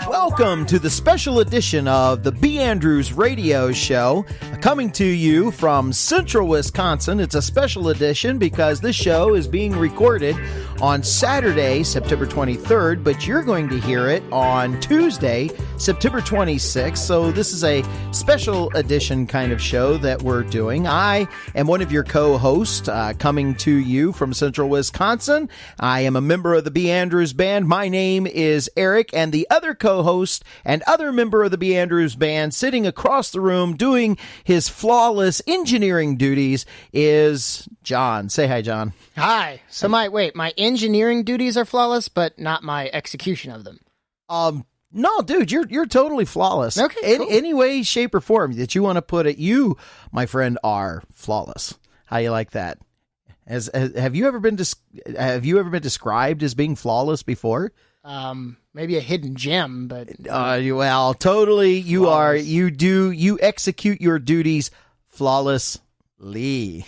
Welcome to the special edition of the B. Andrews Radio Show, coming to you from Central Wisconsin. It's a special edition because this show is being recorded on Saturday, September 23rd, but you're going to hear it on Tuesday, September 26th. So this is a special edition kind of show that we're doing. I am one of your co-hosts coming to you from Central Wisconsin. I am a member of the B. Andrews Band. My name is Eric, and the other co-host and other member of the B. Andrews Band sitting across the room doing his flawless engineering duties is John. Say hi, John. Hi. So my engineering duties are flawless, but not my execution of them. No, dude, you're totally flawless. Okay, cool. Any way, shape, or form that you want to put it, you, my friend, are flawless. How you like that? Have you ever been described as being flawless before? Maybe a hidden gem, but well, totally. You flawless. You execute your duties flawlessly.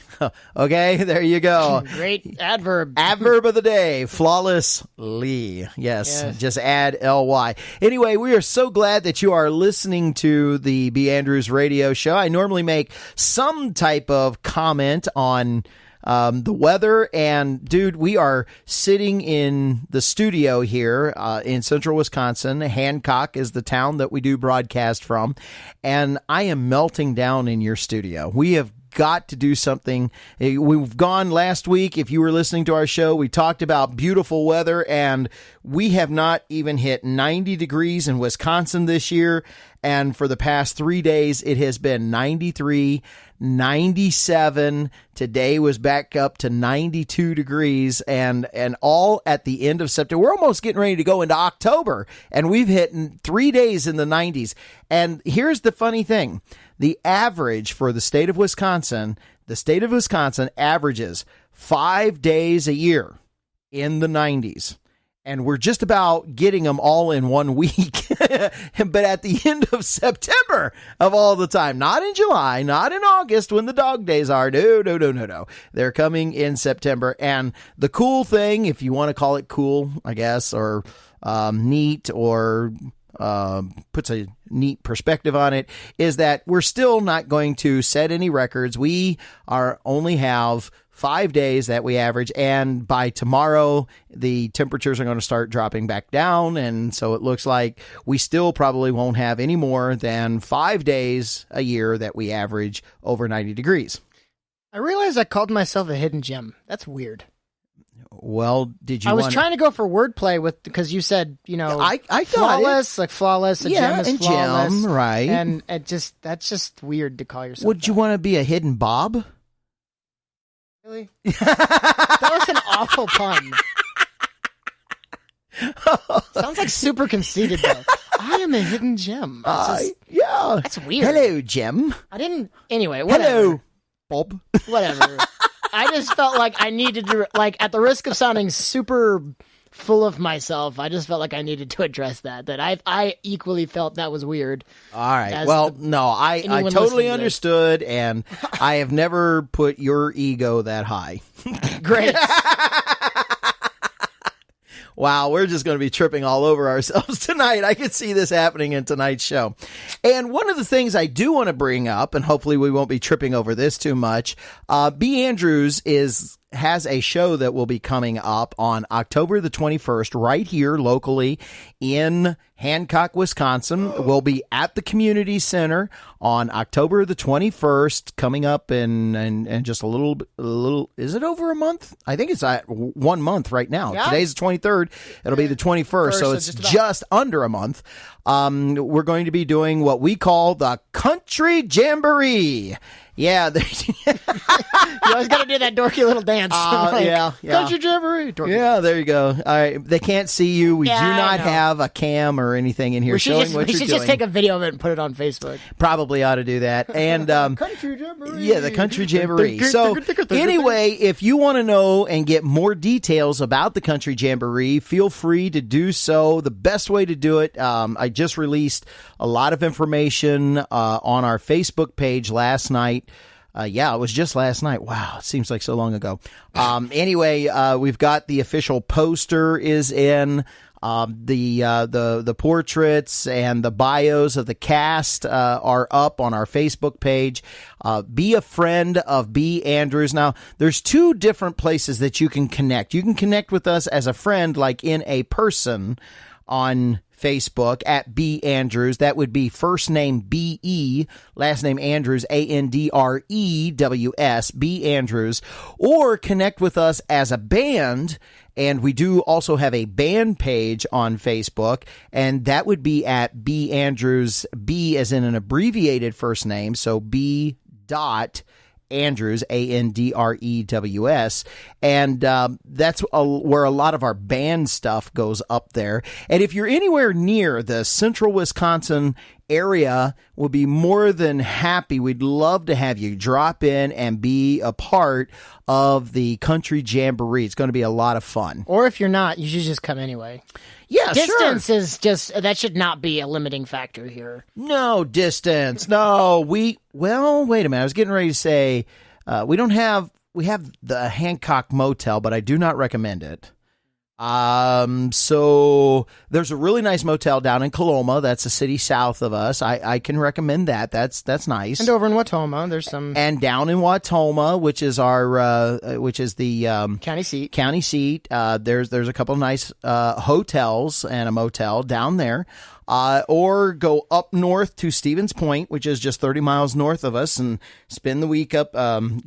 Okay, there you go. Great adverb. Adverb of the day, flawlessly. Yes, just add ly. Anyway, we are so glad that you are listening to the B. Andrews Radio Show. I normally make some type of comment on the weather, and dude, we are sitting in the studio here in Central Wisconsin. Hancock is the town that we do broadcast from, and I am melting down in your studio. We have got to do something. We've gone last week. If you were listening to our show, we talked about beautiful weather, and we have not even hit 90 degrees in Wisconsin this year. And for the past 3 days, it has been 93, 97. Today was back up to 92 degrees, and all at the end of September. We're almost getting ready to go into October, and we've hit 3 days in the 90s. And here's the funny thing. The average for the state of Wisconsin averages 5 days a year in the 90s. And we're just about getting them all in 1 week. But at the end of September of all the time, not in July, not in August when the dog days are. No. They're coming in September. And the cool thing, if you want to call it cool, I guess, or neat, or puts a neat perspective on it, is that we're still not going to set any records. We only have 5 days that we average, and by tomorrow the temperatures are going to start dropping back down, and so it looks like we still probably won't have any more than 5 days a year that we average over 90 degrees. I realized I called myself a hidden gem. That's weird. Well, did you? I was trying to go for wordplay because you said, I flawless, like flawless. A gem is flawless, gem, right? And that's just weird to call yourself. Would you want to be a hidden Bob? Really? That was an awful pun. Sounds like super conceited, though. I am a hidden gem. Yeah. That's weird. Hello, Gem. Anyway, whatever. Hello, Bob. Whatever. I just felt like I needed to, at the risk of sounding super full of myself, I just felt like I needed to address that I equally felt that was weird. All right. Well, no, I totally understood, and I have never put your ego that high. Great. Wow, we're just going to be tripping all over ourselves tonight. I could see this happening in tonight's show. And one of the things I do want to bring up, and hopefully we won't be tripping over this too much, B. Andrews has a show that will be coming up on October the 21st right here locally in Hancock, Wisconsin. We'll be at the community center on October the 21st, coming up in just a little, is it over a month? I think it's at 1 month right now. Yeah. Today's the 23rd. It'll be the 21st. So it's just under a month. We're going to be doing what we call the Country Jamboree. Yeah. You always got to do that dorky little dance. Yeah. Country Jamboree. Dorky. Yeah, there you go. All right. They can't see you. We do not have a cam or anything in here showing what you're doing. We should just take a video of it and put it on Facebook. Probably ought to do that. And Country Jamboree. Yeah, the Country Jamboree. So anyway, if you want to know and get more details about the Country Jamboree, feel free to do so. The best way to do it, I just released a lot of information on our Facebook page last night. Yeah, it was just last night. Wow, it seems like so long ago. Anyway, we've got the official poster is in. The portraits and the bios of the cast are up on our Facebook page. Be a friend of B. Andrews. Now, there's two different places that you can connect. You can connect with us as a friend, like in a person on Facebook at B. Andrews. That would be first name B-E, last name Andrews, A-N-D-R-E-W-S, B. Andrews. Or connect with us as a band, and we do also have a band page on Facebook, and that would be at B. Andrews, B as in an abbreviated first name, so B. Andrews, A-N-D-R-E-W-S, and that's where a lot of our band stuff goes up there. And if you're anywhere near the central Wisconsin area, we'll be more than happy. We'd love to have you drop in and be a part of the Country Jamboree. It's going to be a lot of fun. Or if you're not, you should just come anyway. Yeah, distance is just, that should not be a limiting factor here. No distance. No, well, wait a minute. I was getting ready to say, we have the Hancock Motel, but I do not recommend it. So there's a really nice motel down in Coloma. That's a city south of us. I can recommend that. That's nice. And over in Watoma, there's some. And down in Watoma, which is the county seat. There's a couple of nice hotels and a motel down there. Or go up north to Stevens Point, which is just 30 miles north of us, and spend the week up,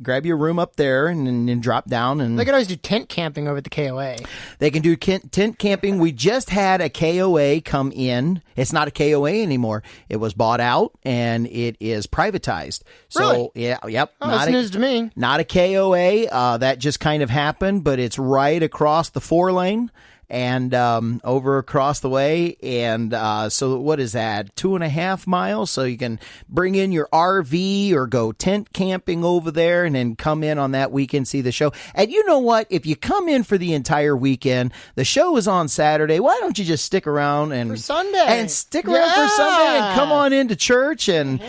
grab your room up there and then drop down. And they can always do tent camping over at the KOA. They can do tent camping. We just had a KOA come in. It's not a KOA anymore. It was bought out and it is privatized. So, really? Yep. Oh, that's news to me. Not a KOA. That just kind of happened, but it's right across the 4-lane. And over across the way, and so what is that, 2.5 miles? So you can bring in your RV or go tent camping over there and then come in on that weekend, see the show. And you know what? If you come in for the entire weekend, the show is on Saturday. Why don't you just stick around and for Sunday and stick around for Sunday and come on into church and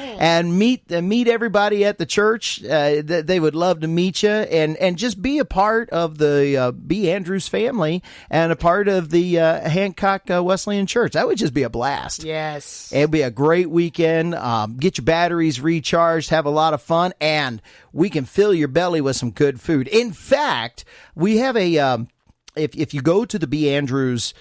meet everybody at the church. They would love to meet you and just be a part of the B. Andrews family and a part of the Hancock Wesleyan Church. That would just be a blast. Yes. It'd be a great weekend. Get your batteries recharged, have a lot of fun, and we can fill your belly with some good food. In fact, we have a, if you go to the B. Andrews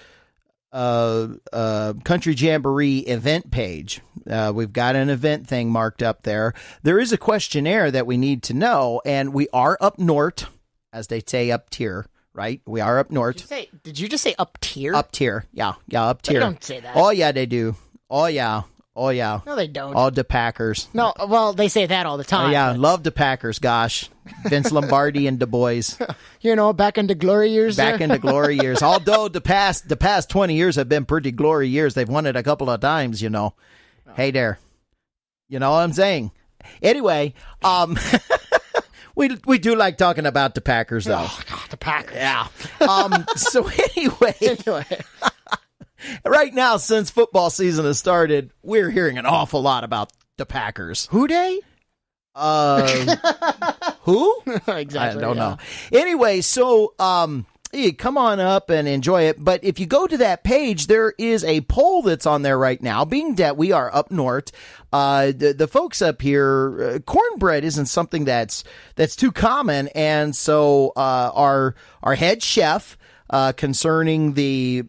Country Jamboree event page, we've got an event thing marked up there. There is a questionnaire that we need to know, and we are up north, as they say, up tier. Right? We are up north. Did you just say up tier? Up tier. Yeah, up tier. They don't say that. Oh, yeah, they do. Oh, yeah. No, they don't. All the Packers. No, well, they say that all the time. Oh, yeah, love the Packers, gosh. Vince Lombardi and Du Bois. Back into glory years. Into glory years. Although the past 20 years have been pretty glory years. They've won it a couple of times, Oh. Hey there. You know what I'm saying? Anyway, We do like talking about the Packers, though. Oh, God, the Packers. Yeah. So anyway, right now, since football season has started, we're hearing an awful lot about the Packers. Who day? Who? Exactly. I don't know. Anyway, so come on up and enjoy it. But if you go to that page, there is a poll that's on there right now. Being that we are up north, the folks up here, cornbread isn't something that's too common, and so our head chef, concerning the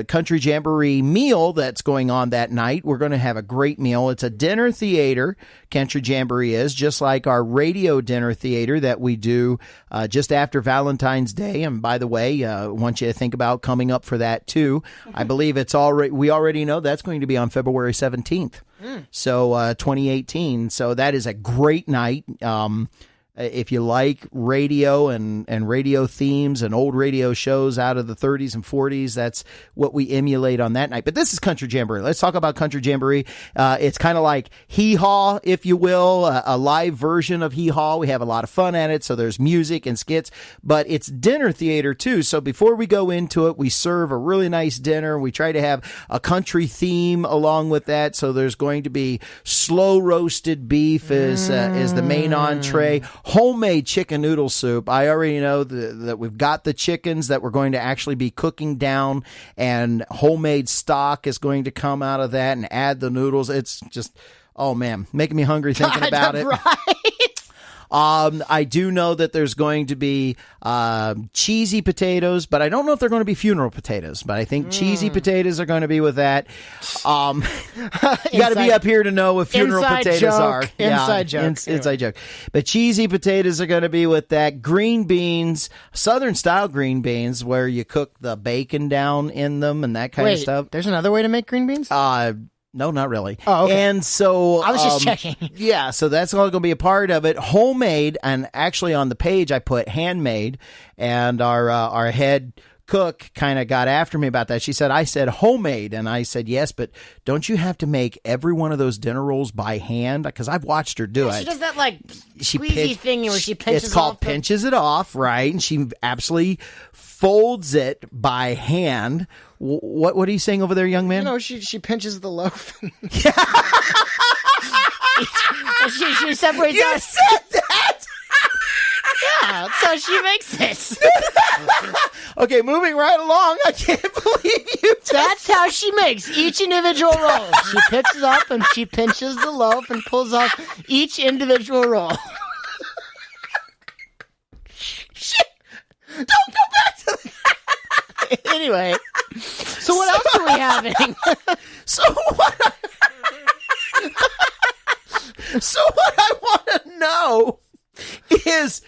Country Jamboree meal that's going on that night. We're going to have a great meal. It's a dinner theater, Country Jamboree is, just like our radio dinner theater that we do just after Valentine's Day. And by the way, I want you to think about coming up for that too. I believe we already know that's going to be on February 17th. So 2018. So that is a great night. if you like radio and radio themes and old radio shows out of the 30s and 40s, that's what we emulate on that night. But this is Country Jamboree. Let's talk about Country Jamboree. It's kind of like Hee Haw, if you will, a live version of Hee Haw. We have a lot of fun at it. So there's music and skits, but it's dinner theater too. So before we go into it, we serve a really nice dinner. We try to have a country theme along with that. So there's going to be slow roasted beef is the main entree. Homemade chicken noodle soup. I already know that we've got the chickens that we're going to actually be cooking down, and homemade stock is going to come out of that and add the noodles. It's just, oh man, making me hungry thinking about it. Right. I do know that there's going to be cheesy potatoes, but I don't know if they're going to be funeral potatoes. But I think cheesy potatoes are going to be with that. You got to be up here to know what funeral potatoes are. Inside joke. Inside joke. But cheesy potatoes are going to be with that. Green beans, Southern style green beans, where you cook the bacon down in them and that kind of stuff. There's another way to make green beans? No, not really. Oh, okay. And so I was just checking. Yeah, so that's all going to be a part of it. Homemade, and actually on the page I put handmade, and our head cook kind of got after me about that. She said, I said homemade, and I said yes, but don't you have to make every one of those dinner rolls by hand? Because I've watched her do it. She does that squeezy thing where she pinches It's called pinches it off, right? And she absolutely folds it by hand. What are you saying over there, young man? She pinches the loaf. she separates. You said that. Yeah, so she makes this. Okay, moving right along. I can't believe you. That's how she makes each individual roll. She picks it up and she pinches the loaf and pulls off each individual roll. Shit! Don't go back to that. Anyway, so what else are we having? So what I want to know is,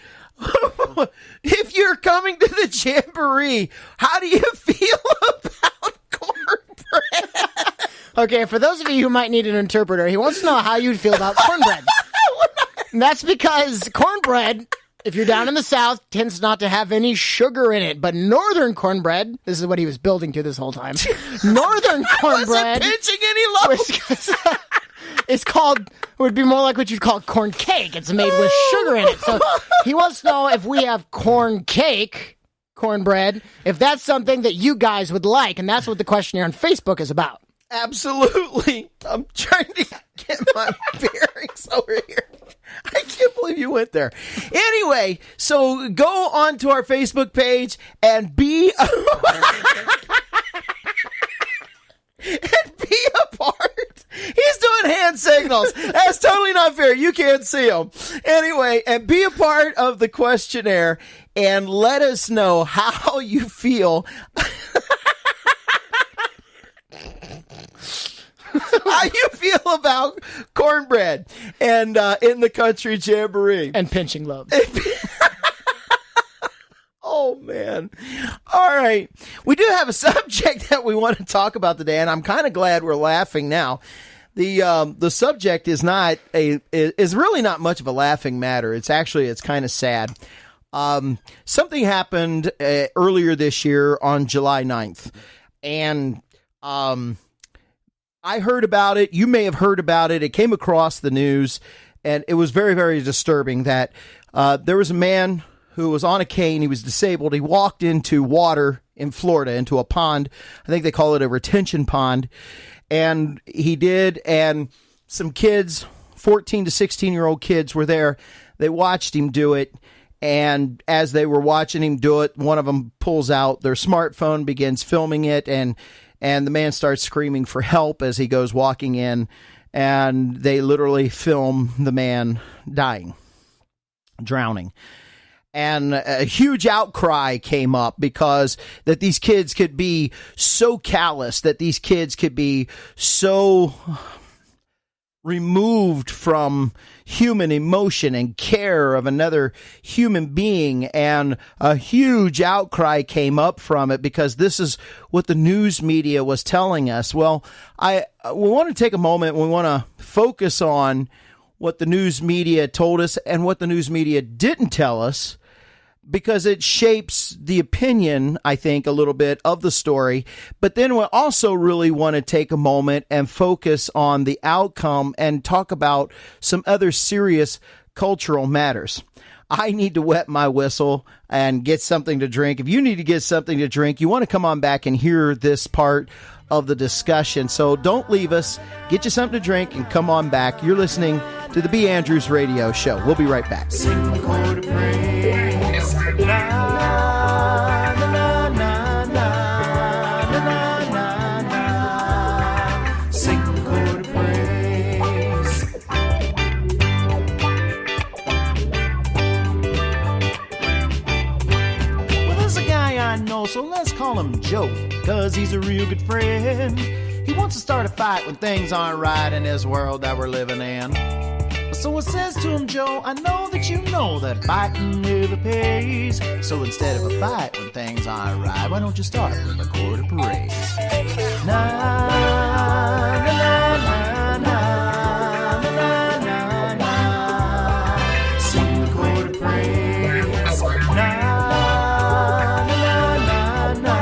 if you're coming to the Jamboree, how do you feel about cornbread? Okay, for those of you who might need an interpreter, he wants to know how you'd feel about cornbread. And that's because cornbread, if you're down in the South, tends not to have any sugar in it. But northern cornbread, this is what he was building to this whole time. Northern cornbread. I wasn't pinching any loaves. It's would be more like what you'd call corn cake. It's made with sugar in it. So he wants to know if we have corn cake, cornbread, if that's something that you guys would like. And that's what the questionnaire on Facebook is about. Absolutely. I'm trying to get my bearings over here. I can't believe you went there. Anyway, so go on to our Facebook page and be a part. He's doing hand signals. That's totally not fair. You can't see him. Anyway, and be a part of the questionnaire and let us know how you feel. How you feel about cornbread and in the Country Jamboree. And pinching loaves. Oh, man. All right. We do have a subject that we want to talk about today, and I'm kind of glad we're laughing now. The subject is really not much of a laughing matter. It's kind of sad. Something happened earlier this year on July 9th, and I heard about it. You may have heard about it. It came across the news, and it was very, very disturbing that there was a man who was on a cane. He was disabled. He walked into water in Florida, into a pond. I think they call it a retention pond. And he did, and some kids, 14 to 16-year-old kids were there. They watched him do it. And as they were watching him do it, one of them pulls out their smartphone, begins filming it, and the man starts screaming for help as he goes walking in, and they literally film the man dying, drowning. And a huge outcry came up because that these kids could be so callous, that these kids could be so removed from human emotion and care of another human being, and a huge outcry came up from it because this is what the news media was telling us. Well, we want to take a moment. We want to focus on what the news media told us and what the news media didn't tell us, because it shapes the opinion, I think, a little bit of the story. But then we also really want to take a moment and focus on the outcome and talk about some other serious cultural matters. I need to wet my whistle and get something to drink. If you need to get something to drink, you want to come on back and hear this part of the discussion. So don't leave us. Get you something to drink and come on back. You're listening to the B. Andrews Radio Show. We'll be right back. Sing the chord of praise. Na, na, na, na, na, na, na, na. Sing the chord of praise. Well, there's a guy I know, so let's call him Joe, 'cause he's a real good friend. He wants to start a fight when things aren't right in this world that we're living in. So it says to him, Joe, I know that you know that fighting never pays. So instead of a fight when things aren't right, why don't you start with a chord of praise? Na, na, na, na, na, na, na, na. Sing the chord of praise. Na, na, na, na,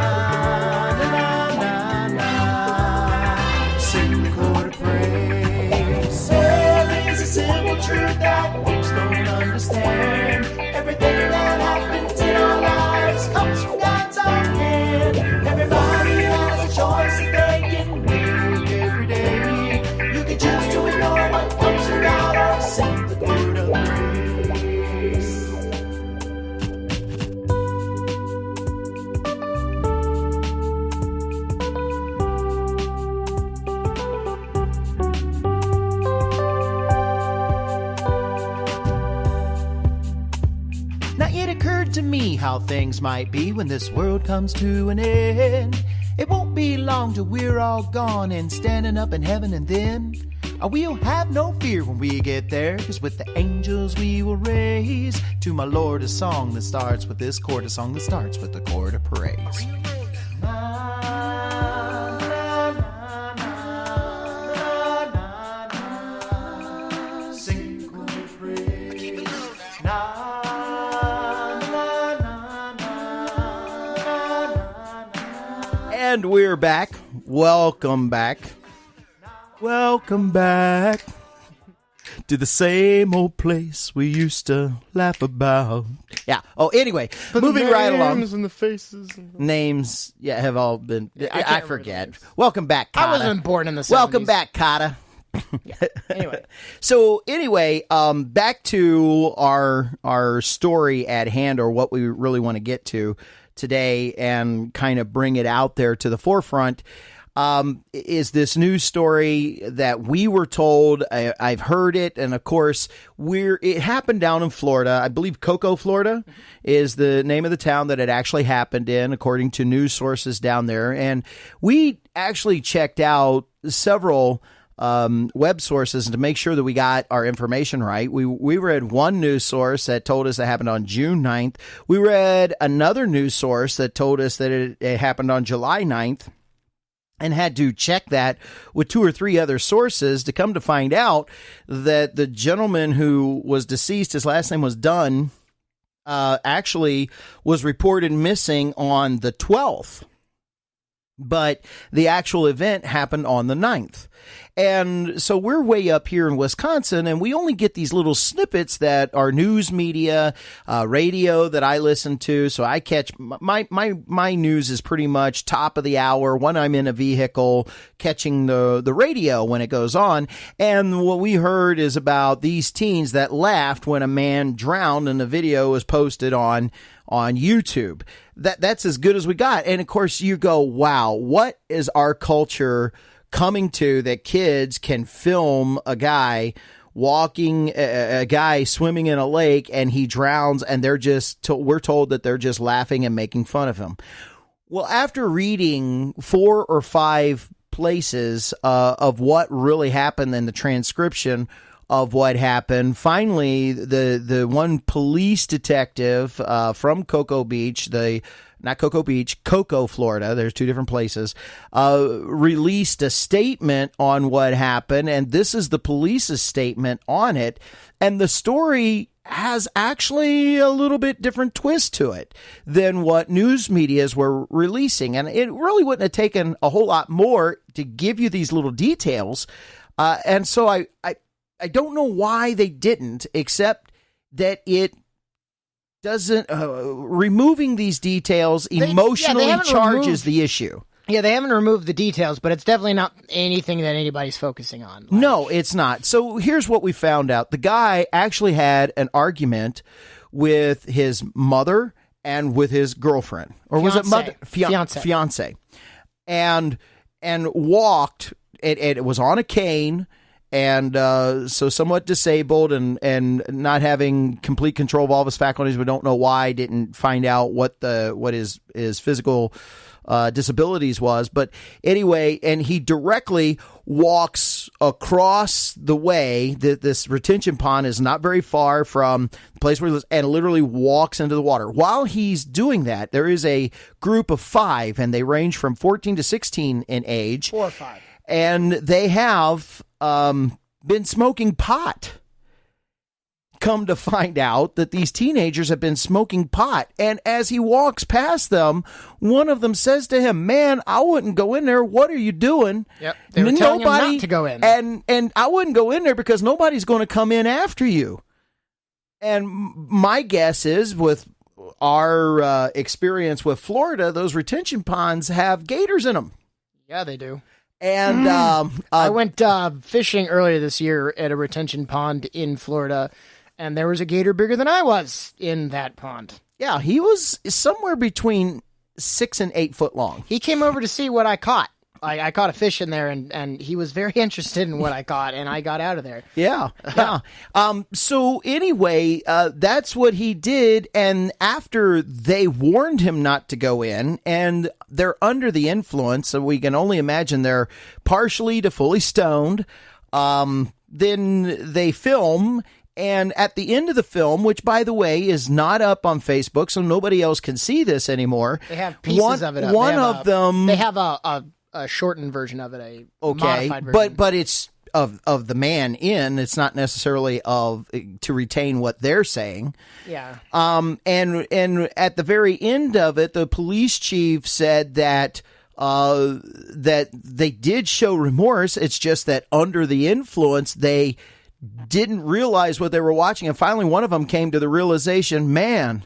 na, na, na. Sing the chord of praise. There is a simple truth that folks don't understand. Everything that happens in our lives comes from God's own hand. Everybody has a choice that they can make every day. You can choose to ignore what comes from God or sing the chord of praise. Now it occurred to me how things might be when this world comes to an end. It won't be long till we're all gone and standing up in heaven, and then we'll have no fear when we get there, 'cause with the angels we will raise to my Lord a song that starts with this chord, a song that starts with the chord of praise. Sing the chord of praise. And we're back. Welcome back. Welcome back to the same old place we used to laugh about. Yeah. Oh, anyway, moving right along. Names and the faces. Names, yeah, have all been. I forget. Welcome back, Kata. I wasn't born in the 70s. Welcome back, Kata. Anyway. So anyway, back to our story at hand, or what we really want to get to today and kind of bring it out there to the forefront, is this news story that we were told. I've heard it, and of course, it happened down in Florida. I believe Cocoa, Florida is the name of the town that it actually happened in, according to news sources down there. And we actually checked out several web sources to make sure that we got our information right. We read one news source that told us it happened on June 9th. We read another news source that told us that it happened on July 9th, and had to check that with 2 or 3 other sources to come to find out that the gentleman who was deceased, his last name was Dunn, actually was reported missing on the 12th. But the actual event happened on the 9th. And so we're way up here in Wisconsin, and we only get these little snippets that are news media, radio that I listen to. So I catch my news is pretty much top of the hour when I'm in a vehicle catching the radio when it goes on. And what we heard is about these teens that laughed when a man drowned, and the video was posted on YouTube. That's as good as we got. And of course you go, wow, what is our culture coming to that kids can film a guy walking, a guy swimming in a lake, and he drowns, and we're told that they're just laughing and making fun of him. Well, after reading 4 or 5 places of what really happened in the transcription of what happened, finally the one police detective from Cocoa Beach, the not Cocoa Beach, Cocoa, Florida, there's two different places, released a statement on what happened, and this is the police's statement on it. And the story has actually a little bit different twist to it than what news medias were releasing. And it really wouldn't have taken a whole lot more to give you these little details. And so I don't know why they didn't, except that it doesn't, removing these details emotionally charges the issue. Yeah, they haven't removed the details, but it's definitely not anything that anybody's focusing on. Like, no, it's not. So here's what we found out. The guy actually had an argument with his mother and with his girlfriend. Or was it mother? Fiance. And walked, it was on a cane, and so somewhat disabled and not having complete control of all of his faculties. We don't know why. Didn't find out what his physical disabilities was, but anyway, and he directly walks across the way. This retention pond is not very far from the place where he lives, and literally walks into the water. While he's doing that, there is a group of 5, and they range from 14 to 16 in age. 4 or 5. And they have been smoking pot. Come to find out that these teenagers have been smoking pot. And as he walks past them, one of them says to him, "Man, I wouldn't go in there. What are you doing?" Yep. They were telling him not to go in. And I wouldn't go in there because nobody's going to come in after you. And my guess is, with our experience with Florida, those retention ponds have gators in them. Yeah, they do. And I went fishing earlier this year at a retention pond in Florida, and there was a gator bigger than I was in that pond. Yeah, he was somewhere between 6 and 8 foot long. He came over to see what I caught. I caught a fish in there, and he was very interested in what I caught, and I got out of there. Yeah, yeah. So anyway, that's what he did, and after they warned him not to go in, and they're under the influence, so we can only imagine they're partially to fully stoned, then they film. And at the end of the film, which, by the way, is not up on Facebook, so nobody else can see this anymore. They have pieces of it up. One of them... They have a shortened version of it, modified version. But it's of the man in. It's not necessarily to retain what they're saying. Yeah. And at the very end of it, the police chief said that they did show remorse. It's just that under the influence, they didn't realize what they were watching. And finally, one of them came to the realization, man,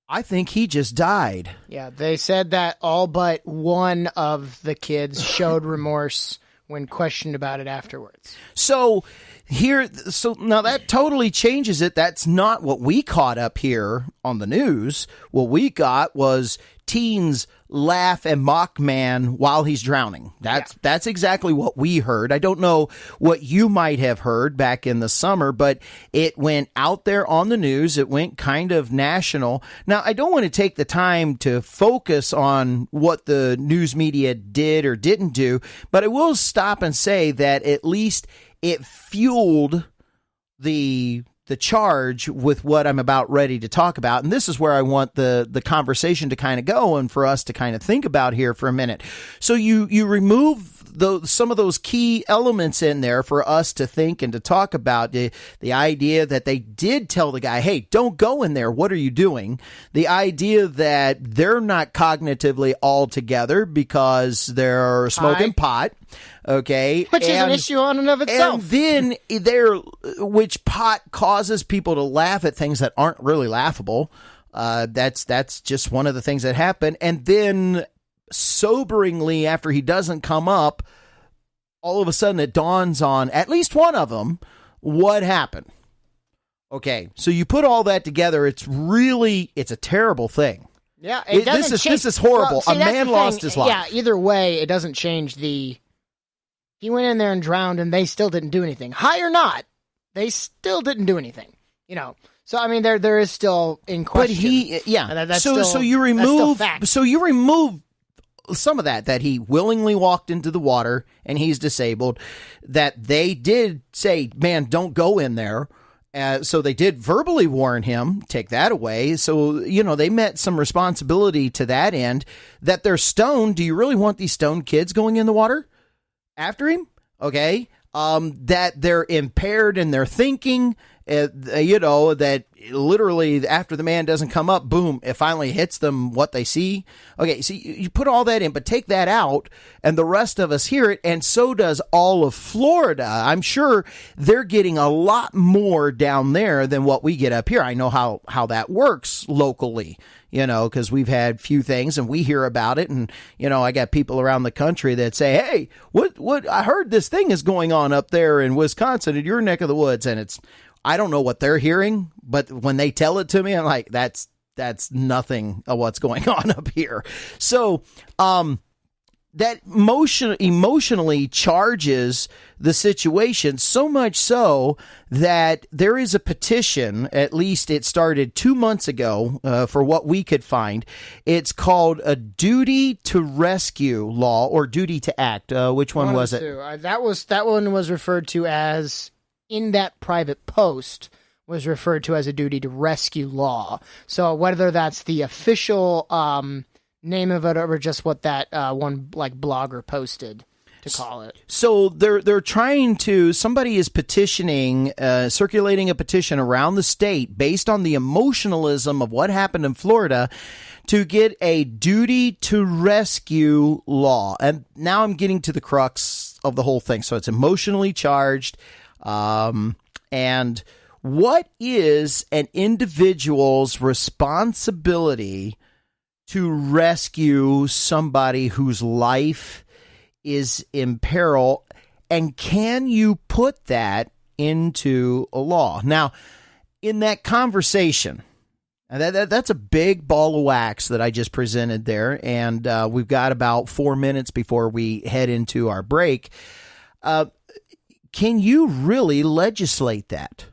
I think he just died. Yeah, they said that all but one of the kids showed remorse when questioned about it afterwards. So now that totally changes it. That's not what we caught up here on the news. What we got was teens laugh and mock man while he's drowning. That's exactly what we heard. I don't know what you might have heard back in the summer, but it went out there on the news. It went kind of national. Now, I don't want to take the time to focus on what the news media did or didn't do, but I will stop and say that at least it fueled the charge with what I'm about ready to talk about. And this is where I want the conversation to kind of go and for us to kind of think about here for a minute. So you remove some of those key elements in there for us to think and to talk about. The idea that they did tell the guy, hey, don't go in there. What are you doing? The idea that they're not cognitively all together because they're smoking pot. Okay. Which is an issue on and of itself. And then which pot causes people to laugh at things that aren't really laughable. That's just one of the things that happen. And then soberingly, after he doesn't come up, all of a sudden it dawns on at least one of them what happened. Okay. So you put all that together. It's a terrible thing. Yeah. This is horrible. Well, see, a man lost his life. Yeah. Either way, it doesn't change he went in there and drowned, and they still didn't do anything. High or not, they still didn't do anything. So I mean, there is still in question. But so you remove some of that he willingly walked into the water and he's disabled. That they did say, man, don't go in there, So they did verbally warn him, take that away. So, they met some responsibility to that end. That they're stoned. Do you really want these stoned kids going in the water after him? Okay. That they're impaired in their thinking, that literally after the man doesn't come up, boom, it finally hits them what they see. Okay, so you put all that in, but take that out and the rest of us hear it, and so does all of Florida. I'm sure they're getting a lot more down there than what we get up here. I know how that works locally, because we've had few things and we hear about it. And, I got people around the country that say, hey, what, I heard this thing is going on up there in Wisconsin in your neck of the woods. And I don't know what they're hearing, but when they tell it to me, I'm like, that's nothing of what's going on up here. So, that emotionally charges the situation, so much so that there is a petition, at least it started 2 months ago, for what we could find. It's called a duty to rescue law, or duty to act. Which one was it? That one was referred to as, in that private post, was referred to as a duty to rescue law. So whether that's the official name of it or just what that one blogger posted to call it. So they're trying to, somebody is petitioning, circulating a petition around the state based on the emotionalism of what happened in Florida to get a duty to rescue law. And now I'm getting to the crux of the whole thing. So it's emotionally charged. And what is an individual's responsibility to rescue somebody whose life is in peril? And can you put that into a law? Now, in that conversation, that's a big ball of wax that I just presented there. And we've got about 4 minutes before we head into our break. Can you really legislate that?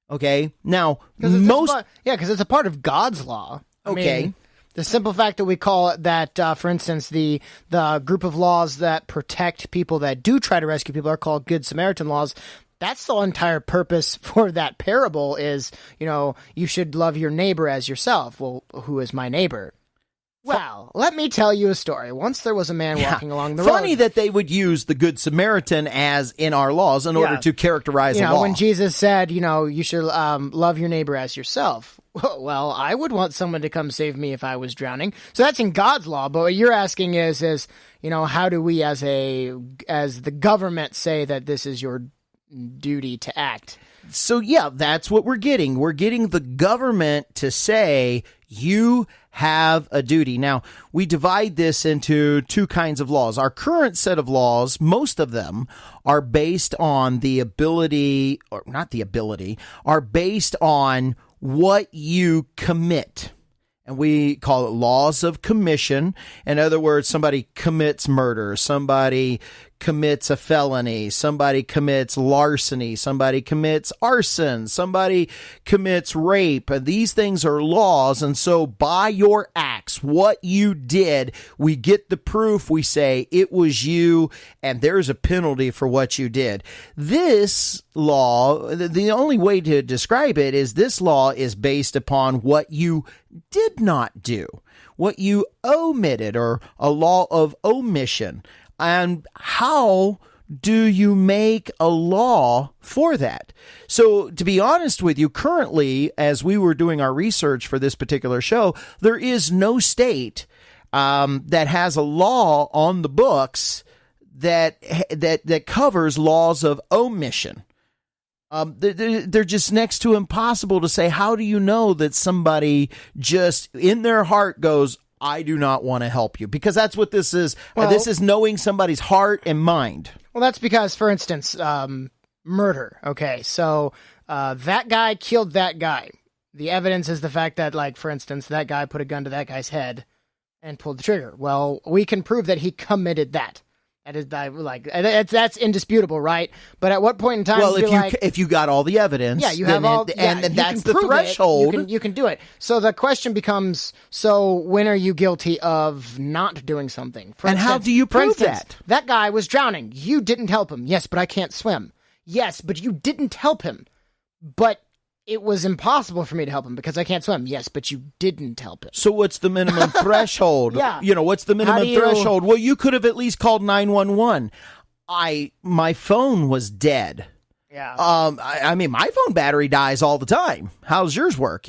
Okay. Now, because it's a part of God's law. I mean, the simple fact that we call it that, for instance, the group of laws that protect people that do try to rescue people are called Good Samaritan laws. That's the entire purpose for that parable is, you should love your neighbor as yourself. Well, who is my neighbor? Well, let me tell you a story. Once there was a man walking along the road. Funny that they would use the Good Samaritan as in our laws in order to characterize a law. When Jesus said, you should love your neighbor as yourself. Well, I would want someone to come save me if I was drowning. So that's in God's law. But what you're asking is how do we as the government say that this is your duty to act? So, yeah, that's what we're getting. We're getting the government to say you have a duty. Now, we divide this into two kinds of laws. Our current set of laws, most of them are based on are based on what you commit. And we call it laws of commission. In other words, somebody commits murder, somebody commits a felony, somebody commits larceny, somebody commits arson, somebody commits rape. These things are laws. And so by your acts, what you did, we get the proof. We say it was you, and there's a penalty for what you did. This law, the only way to describe it is this law is based upon what you did not do, what you omitted, or a law of omission. And how do you make a law for that? So to be honest with you, currently, as we were doing our research for this particular show, there is no state that has a law on the books that covers laws of omission. They're just next to impossible to say. How do you know that somebody just in their heart goes, I do not want to help you? Because that's what this is. This is knowing somebody's heart and mind. Well, that's because, for instance, murder. Okay, so that guy killed that guy. The evidence is the fact that, for instance, that guy put a gun to that guy's head and pulled the trigger. Well, we can prove that he committed that. That is that's indisputable, right? But at what point in time? Well, if you got all the evidence, you have and that's the threshold. You can do it. So the question becomes: so when are you guilty of not doing something? And how do you prove that? That guy was drowning. You didn't help him. Yes, but I can't swim. Yes, but you didn't help him. But it was impossible for me to help him because I can't swim. Yes, but you didn't help him. So what's the minimum threshold? Yeah. What's the minimum threshold? Well, you could have at least called 911. My phone was dead. Yeah. I mean, my phone battery dies all the time. How's yours work,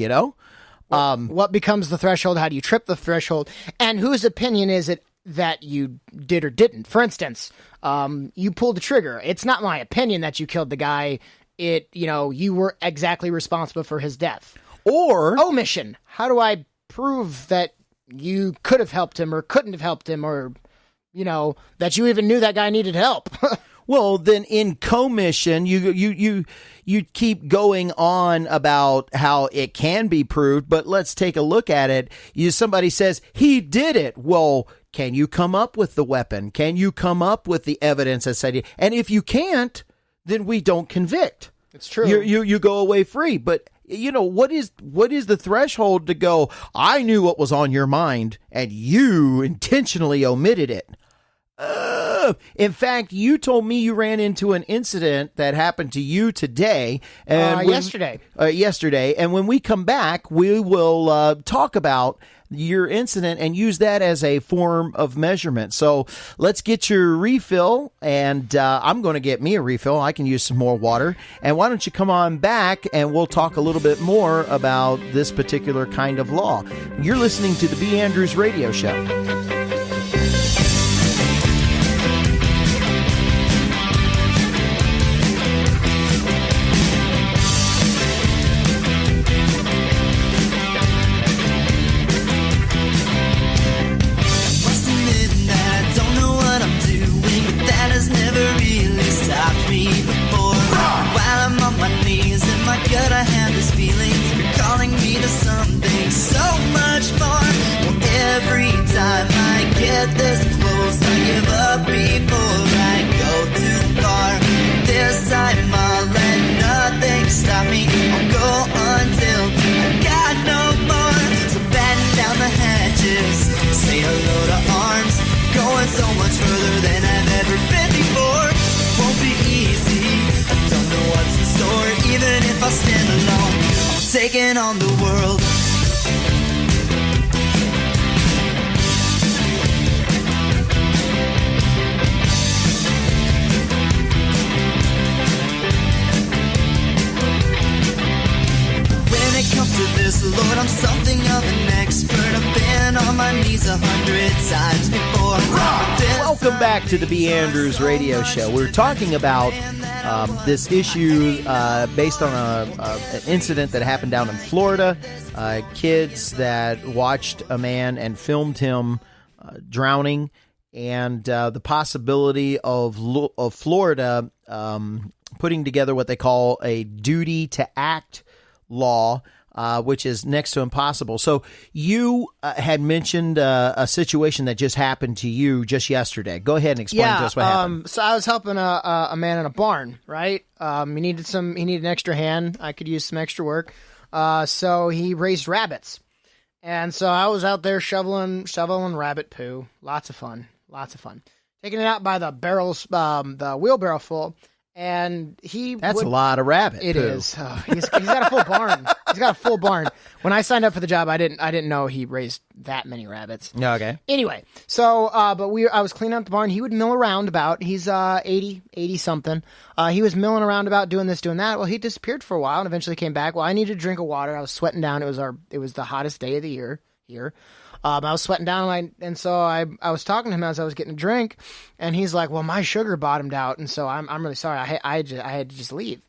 What becomes the threshold? How do you trip the threshold? And whose opinion is it that you did or didn't? For instance, you pulled the trigger. It's not my opinion that you killed the guy. You were exactly responsible for his death. Or omission. How do I prove that you could have helped him or couldn't have helped him, or that you even knew that guy needed help? Well, then in commission, you keep going on about how it can be proved, but let's take a look at it. Somebody says he did it. Well, can you come up with the weapon? Can you come up with the evidence that said it? And if you can't, then we don't convict. It's true. You go away free. But what is the threshold to go, I knew what was on your mind and you intentionally omitted it? In fact, you told me you ran into an incident that happened to you today. And yesterday. Yesterday. And when we come back, we will talk about your incident and use that as a form of measurement. So let's get your refill, and I'm going to get me a refill. I can use some more water. And why don't you come on back and we'll talk a little bit more about this particular kind of law. You're listening to the B. Andrews Radio Show. I have this feeling you're calling me to something so much more. Well, every time I get this close, I give up before I go too far. This time I'll let nothing stop me. I'll go until I've got no more. So batten down the hatches, say hello to arms, going so much further than I've ever been before. Won't be easy, I don't know what's in store. Even if I stand alone, I'm taking on the world. When it comes to this, Lord, I'm something of an expert. I've been on my knees 100 times before. Welcome back to the B. Andrews Radio Show. We're talking about this issue based on an incident that happened down in Florida. Kids that watched a man and filmed him drowning, and the possibility of Florida putting together what they call a duty to act law, which is next to impossible. So you had mentioned a situation that just happened to you just yesterday. Go ahead and explain to us what happened. So I was helping a man in a barn, right? He needed an extra hand. I could use some extra work. So he raised rabbits. And so I was out there shoveling rabbit poo. Lots of fun. Taking it out by the barrels, the wheelbarrow full. And That's a lot of rabbit poo. It is. He's got a full barn. He's got a full barn. When I signed up for the job, I didn't know he raised that many rabbits. Okay. Anyway, so I was cleaning up the barn. He would mill around about. He's 80 something. He was milling around about doing this, doing that. Well, he disappeared for a while and eventually came back. Well, I needed a drink of water. I was sweating down. It was the hottest day of the year here. I was sweating down, and so I was talking to him as I was getting a drink, and he's like, "Well, my sugar bottomed out, and so I'm really sorry. I had to just leave."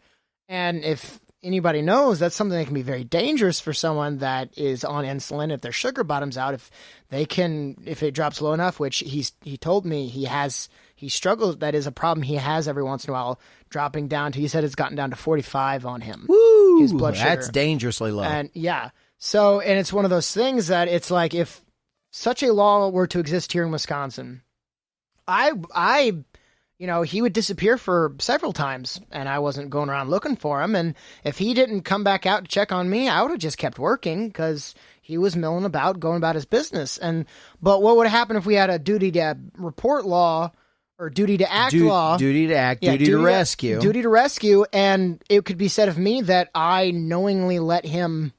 And if anybody knows, that's something that can be very dangerous for someone that is on insulin. If their sugar bottoms out, if it drops low enough, which he told me he struggles. That is a problem he has every once in a while, dropping down to. He said it's gotten down to 45 on him. Woo! His blood sugar. That's dangerously low. And yeah. So, and it's one of those things that it's like if such a law were to exist here in Wisconsin, he would disappear for several times and I wasn't going around looking for him. And if he didn't come back out to check on me, I would have just kept working because he was milling about, going about his business. But what would happen if we had a duty to report law or duty to act law. Duty to act, duty to rescue. Duty to rescue, and it could be said of me that I knowingly let him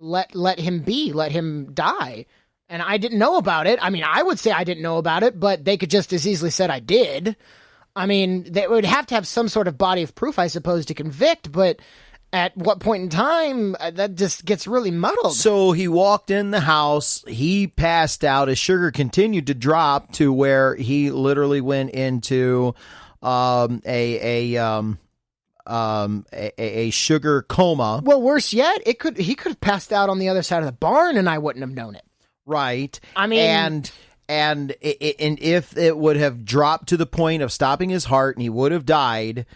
die. And I didn't know about it. I mean, I would say I didn't know about it, but they could just as easily said I did. I mean, they would have to have some sort of body of proof, I suppose, to convict, but at what point in time, that just gets really muddled. So he walked in the house, he passed out, his sugar continued to drop to where he literally went into a sugar coma. Well, worse yet, he could have passed out on the other side of the barn and I wouldn't have known it. Right. I mean, and if it would have dropped to the point of stopping his heart and he would have died,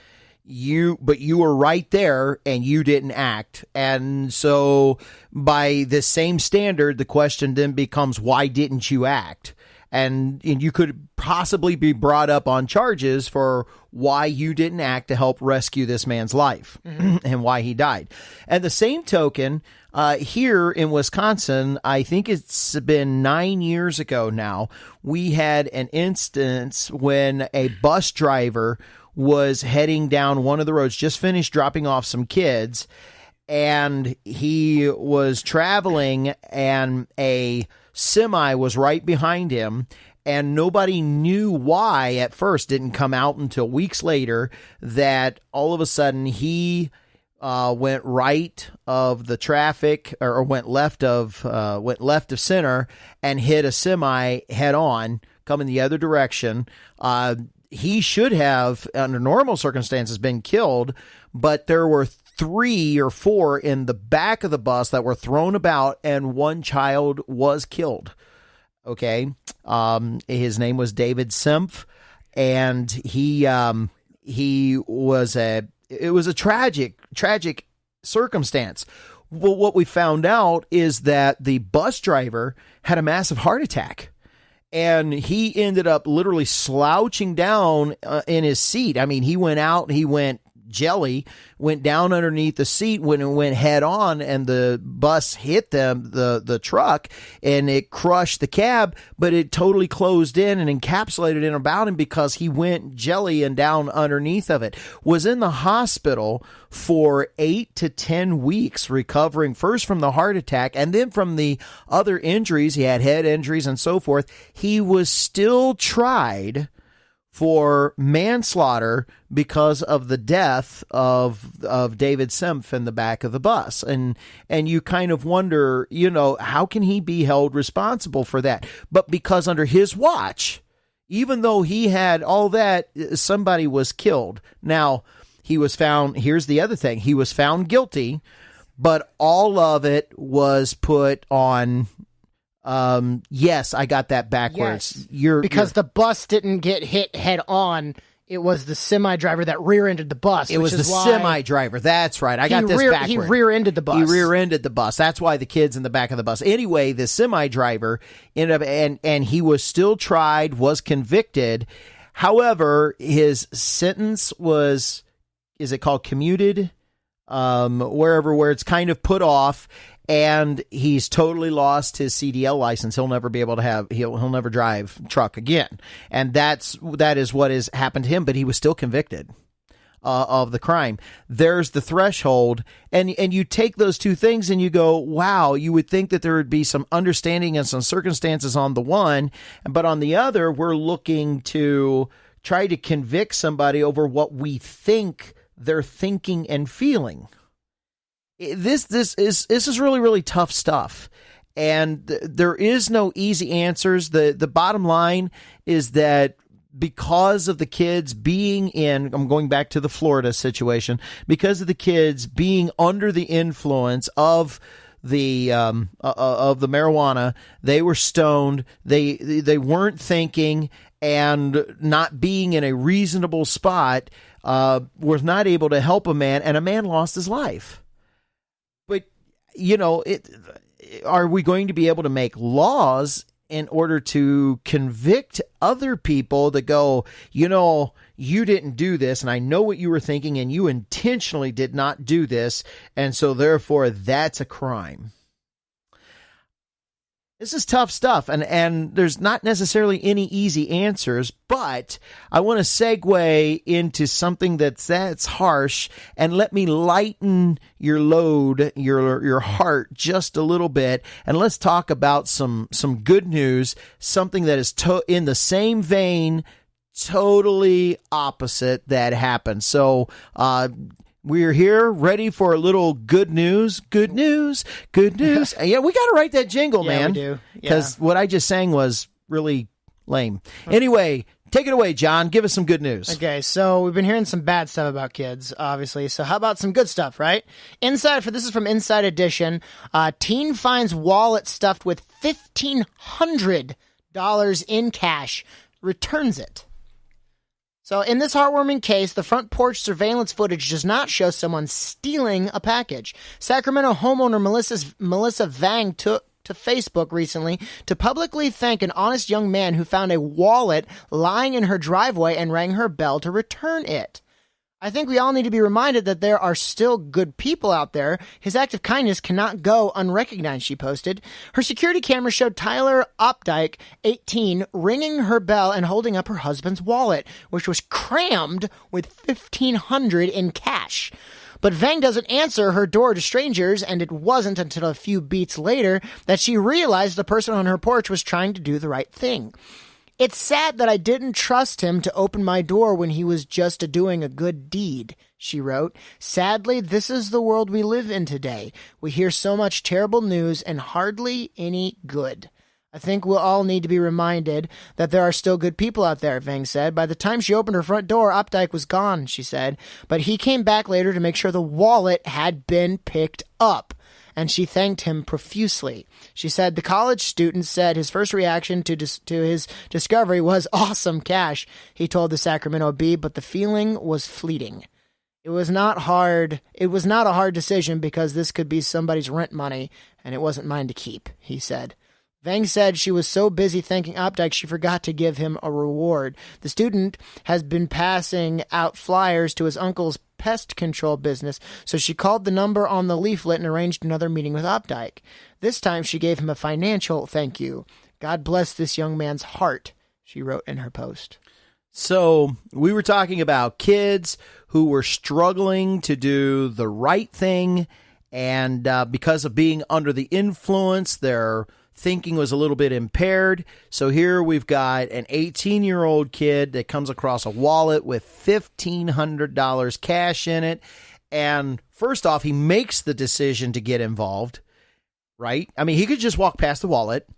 but you were right there and you didn't act. And so by the same standard, the question then becomes, why didn't you act? And you could possibly be brought up on charges for why you didn't act to help rescue this man's life and why he died. And the same token, here in Wisconsin, I think it's been 9 years ago now, we had an instance when a bus driver was heading down one of the roads, just finished dropping off some kids, and he was traveling and a semi was right behind him, and nobody knew why at first. Didn't come out until weeks later that all of a sudden he went right of the traffic, or went left of center and hit a semi head on coming the other direction. He should have, under normal circumstances, been killed, but there were 3 or 4 in the back of the bus that were thrown about, and one child was killed. Okay. His name was David Sempf, and it was a tragic circumstance. Well, what we found out is that the bus driver had a massive heart attack. And he ended up literally slouching down in his seat. I mean, he went jelly, went down underneath the seat when it went head on, and the bus hit the truck, and it crushed the cab, but it totally closed in and encapsulated in about him because he went jelly and down underneath of it. Was in the hospital for 8 to 10 weeks, recovering first from the heart attack and then from the other injuries. He had head injuries and so forth. He was still tried for manslaughter because of the death of David Sempf in the back of the bus. And you kind of wonder, how can he be held responsible for that? But because under his watch, even though he had all that, somebody was killed. Now, he was found, here's the other thing, he was found guilty, but all of it was put on... yes, I got that backwards. Yes, because the bus didn't get hit head on. It was the semi driver that rear-ended the bus. It was the semi driver. That's right. I got this backwards. He rear-ended the bus. He rear-ended the bus. That's why the kid's in the back of the bus. Anyway, the semi driver ended up, and he was still tried, was convicted. However, his sentence was, is it called commuted? Where it's kind of put off. And he's totally lost his CDL license. He'll never be able to have, he'll never drive truck again. And that is what has happened to him, but he was still convicted of the crime. There's the threshold. And you take those two things and you go, wow, you would think that there would be some understanding and some circumstances on the one, but on the other, we're looking to try to convict somebody over what we think they're thinking and feeling. This is really, really tough stuff. And there is no easy answers. The bottom line is that because of the kids being in, I'm going back to the Florida situation, because of the kids being under the influence of the marijuana, they were stoned, they weren't thinking, and not being in a reasonable spot, was not able to help a man, and a man lost his life. But, are we going to be able to make laws in order to convict other people that go, you didn't do this, and I know what you were thinking, and you intentionally did not do this, and so therefore that's a crime? This is tough stuff, and there's not necessarily any easy answers, but I want to segue into something that's harsh, and let me lighten your load, your heart just a little bit, and let's talk about some good news, something that is in the same vein, totally opposite that happened. So, we're here ready for a little good news. Good news. Good news. Yeah, we got to write that jingle, man. Yeah, we do. Because what I just sang was really lame. Anyway, take it away, John. Give us some good news. Okay, so we've been hearing some bad stuff about kids, obviously. So how about some good stuff, right? This is from Inside Edition. Teen finds wallet stuffed with $1,500 in cash, returns it. So in this heartwarming case, the front porch surveillance footage does not show someone stealing a package. Sacramento homeowner Melissa Vang took to Facebook recently to publicly thank an honest young man who found a wallet lying in her driveway and rang her bell to return it. I think we all need to be reminded that there are still good people out there. His act of kindness cannot go unrecognized, she posted. Her security camera showed Tyler Opdyke, 18, ringing her bell and holding up her husband's wallet, which was crammed with $1,500 in cash. But Vang doesn't answer her door to strangers, and it wasn't until a few beats later that she realized the person on her porch was trying to do the right thing. It's sad that I didn't trust him to open my door when he was just doing a good deed, she wrote. Sadly, this is the world we live in today. We hear so much terrible news and hardly any good. I think we'll all need to be reminded that there are still good people out there, Vang said. By the time she opened her front door, Opdyke was gone, she said. But he came back later to make sure the wallet had been picked up, and she thanked him profusely. She said the college student said his first reaction to his discovery was awesome cash, he told the Sacramento Bee, but the feeling was fleeting. It was not a hard decision because this could be somebody's rent money, and it wasn't mine to keep, he said. Vang said she was so busy thanking Opdyke she forgot to give him a reward. The student has been passing out flyers to his uncle's pest control business, so she called the number on the leaflet and arranged another meeting with Opdyke. This time she gave him a financial thank you. God bless this young man's heart, she wrote in her post. So we were talking about kids who were struggling to do the right thing, and because of being under the influence, their thinking was a little bit impaired. So here we've got an 18-year-old kid that comes across a wallet with $1,500 cash in it. And first off, he makes the decision to get involved, right? I mean, he could just walk past the wallet.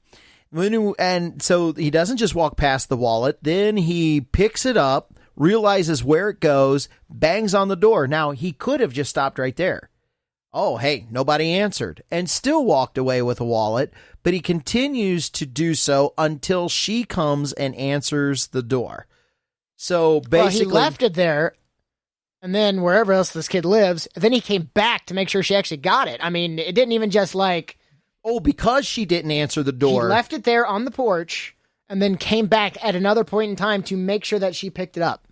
And so he doesn't just walk past the wallet. Then he picks it up, realizes where it goes, bangs on the door. Now, he could have just stopped right there. Oh, hey, nobody answered, and still walked away with a wallet, but he continues to do so until she comes and answers the door. So basically, he left it there, and then wherever else this kid lives, then he came back to make sure she actually got it. I mean, it didn't even just because she didn't answer the door. He left it there on the porch, and then came back at another point in time to make sure that she picked it up.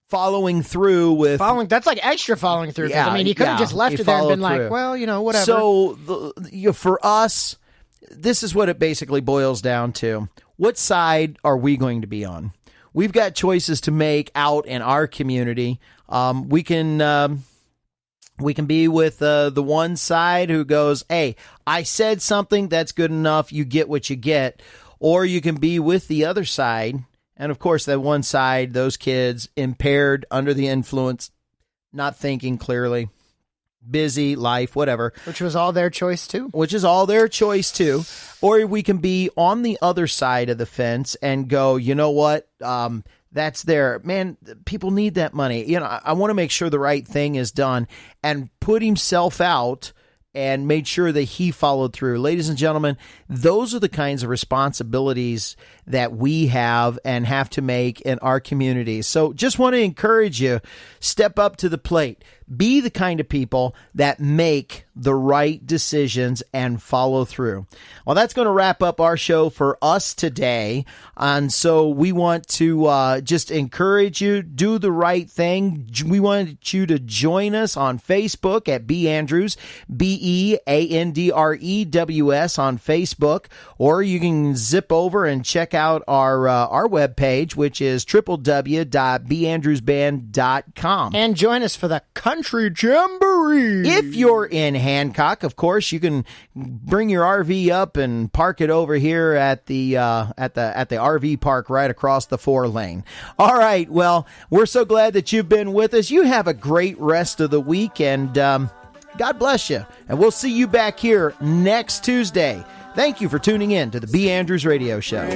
Following through with... That's like extra following through. Yeah, I mean, he could have just left it there and been through. Whatever. So, for us, this is what it basically boils down to. What side are we going to be on? We've got choices to make out in our community. We can be with the one side who goes, hey, I said something, that's good enough, you get what you get. Or you can be with the other side. And of course, that one side, those kids impaired, under the influence, not thinking clearly, busy, life, whatever. Which was all their choice too. Or we can be on the other side of the fence and go, you know what? That's there. Man, people need that money. You know, I want to make sure the right thing is done, and put himself out and made sure that he followed through. Ladies and gentlemen, those are the kinds of responsibilities that we have and have to make in our communities. So just want to encourage you, step up to the plate. Be the kind of people that make the right decisions and follow through. Well, that's going to wrap up our show for us today. And so we want to just encourage you, do the right thing. We want you to join us on Facebook at B. Andrews, BeAndrews on Facebook, or you can zip over and check out our webpage, which is www.beandrewsband.com. And join us for the Country Jamboree. If you're in Hancock, of course, you can bring your RV up and park it over here at the RV park right across the 4-lane. All right, well, we're so glad that you've been with us. You have a great rest of the week, and God bless you. And we'll see you back here next Tuesday. Thank you for tuning in to the B. Andrews Radio Show.